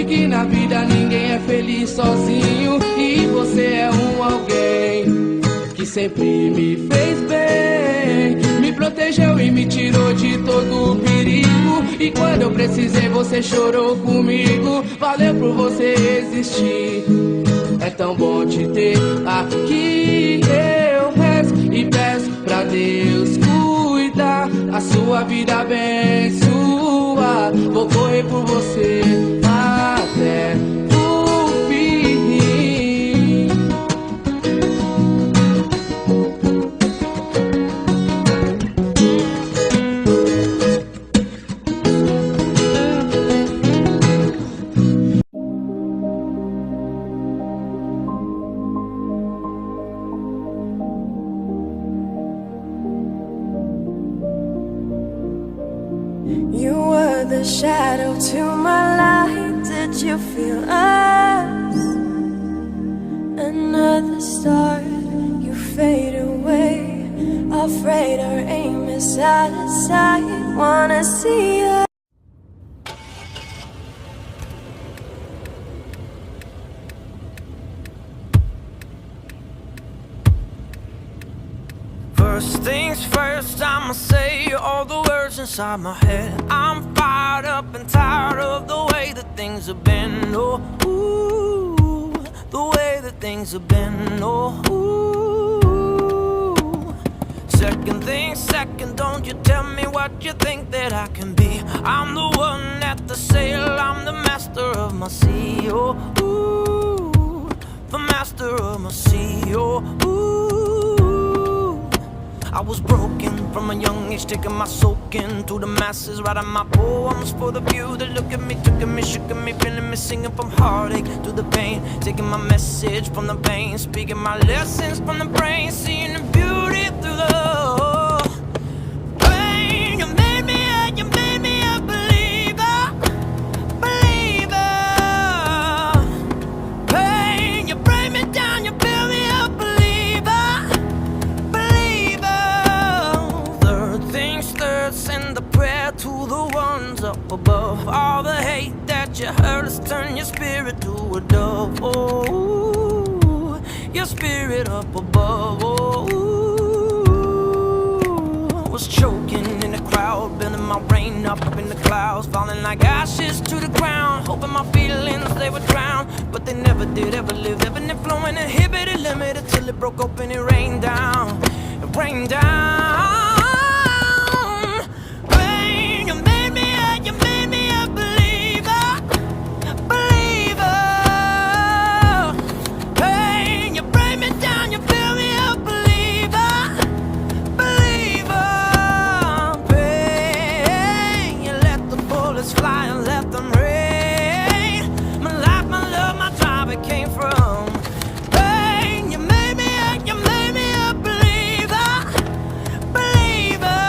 de que na vida ninguém é feliz sozinho, e você é um alguém que sempre me fez bem, me protegeu e me tirou de todo o perigo, e quando eu precisei você chorou comigo. Valeu por você existir, é tão bom te ter aqui. Eu rezo e peço pra Deus cuidar a sua vida abençoar. Vou correr por você até o fim. You were the shadow to my light. Did you feel us? Another star, you fade away. Afraid our aim is out of sight. Wanna see us. First things first, I'ma say all the words inside my head. I'm fired up and tired of the way that things have been. Oh, ooh, the way that things have been. Oh, ooh. Second thing second, don't you tell me what you think that I can be. I'm the one at the sail, I'm the master of my sea. Oh, ooh, the master of my sea. Oh, ooh. I was broken from a young age, taking my soak into the masses, writing my poems for the few that look at me, took at me, shook at me, feeling me, singing from heartache to the pain, taking my message from the pain, speaking my lessons from the brain, seeing the beauty through the pain. You made me a believer, believer. Pain, you break me down, you build me up, believer. Send a prayer to the ones up above. All the hate that you heard us turn your spirit to a dove. Oh, your spirit up above. Oh, was choking in the crowd, building my rain up in the clouds, falling like ashes to the ground, hoping my feelings they would drown, but they never did, ever lived, ebbing and flowing, inhibited, limited, till it broke open and rained down. It rained down. You made me a believer, believer. Pain, you break me down, you build me up, believer, believer. Pain, you let the bullets fly and let them rain. My life, my love, my drive, it came from pain. You made me a believer, believer.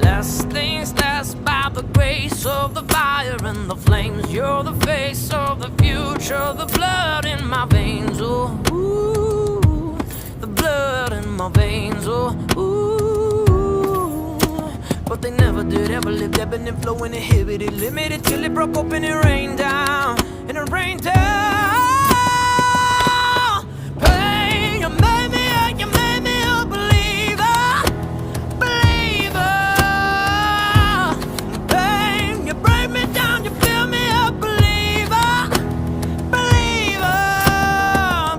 Last things last, by the grace of the fire and the flames, you're the face of the future, the blood in my veins. Oh, ooh, the blood in my veins. Oh, ooh. But they never did, ever lived, ebbing and flowing, inhibited, limited, till it broke open and rained down, and it rained down. Pain, you made me a believer, believer. Pain, you break me down, you build me up, believer, believer.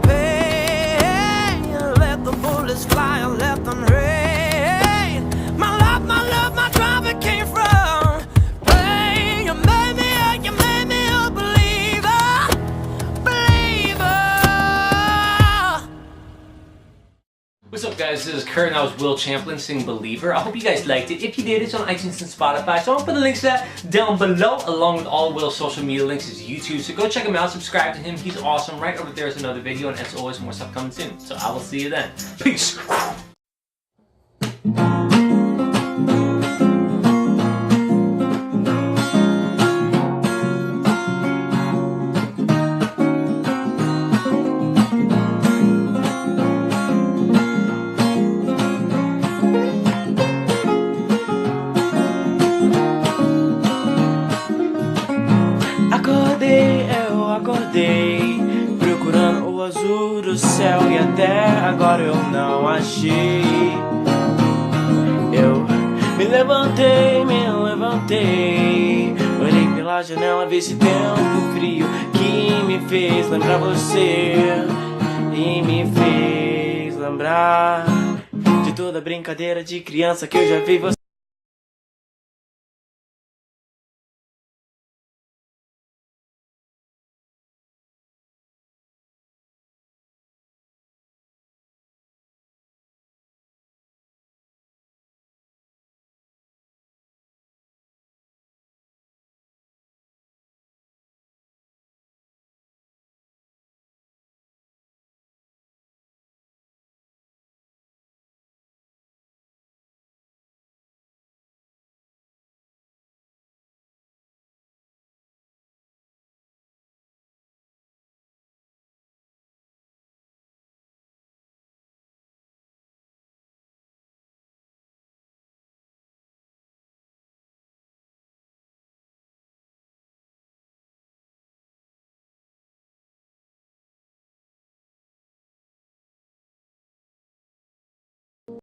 Pain, you let the bullets fly and let them rain. My life, my love, my drive, it came from pain. You made me a believer, believer. What's up guys, this is Kurt and that was Will Champlin singing Believer. I hope you guys liked it. If you did, it's on iTunes and Spotify, so I'll put the links to that down below, along with all Will's social media links, his YouTube, so go check him out, subscribe to him, he's awesome. Right over there is another video, and as always, more stuff coming soon, so I will see you then. Peace! Eu acordei, procurando o azul do céu e até agora eu não achei. Eu me levantei, olhei pela janela, vi esse tempo frio que me fez lembrar você e me fez lembrar de toda brincadeira de criança que eu já vi você.